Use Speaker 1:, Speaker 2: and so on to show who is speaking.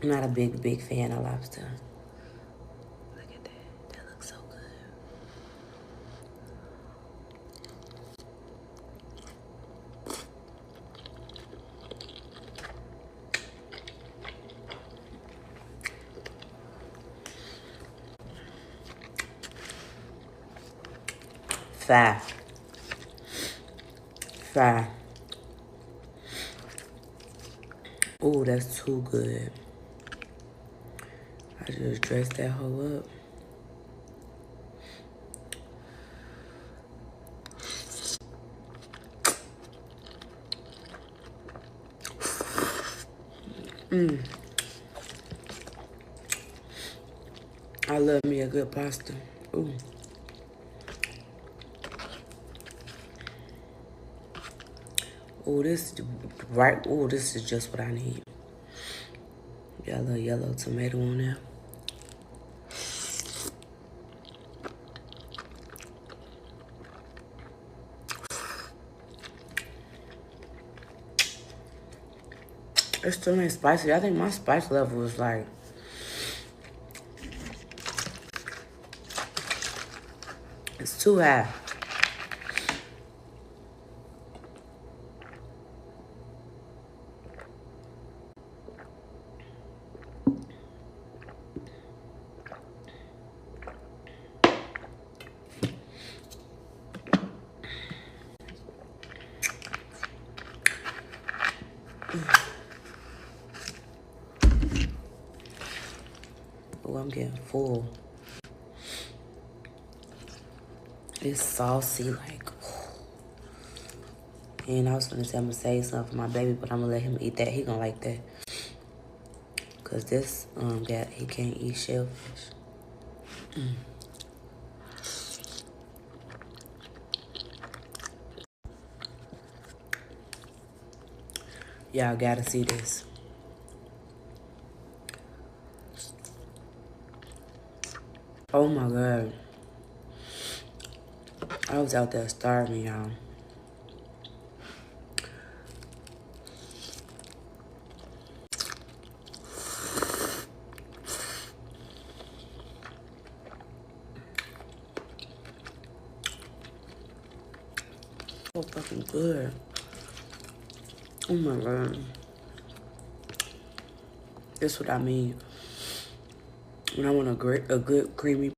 Speaker 1: I'm not a big fan of lobster. Look at that. That looks so good. Fire. Fire. Oh, that's too good. I just dressed that hoe up. I love me a good pasta. Ooh. Oh, this right. Oh, this is just what I need. Got a little yellow tomato on there. It still ain't spicy. I think my spice level is like, it's too high. Oh, I'm getting full. It's saucy, like, and I was gonna say I'm gonna save something for my baby, but I'm gonna let him eat that. He gonna like that. Cause this guy, he can't eat shellfish. Y'all gotta see this. Oh my God. I was out there starving, y'all. So fucking good. Oh my God. That's what I mean. When I want a good creamy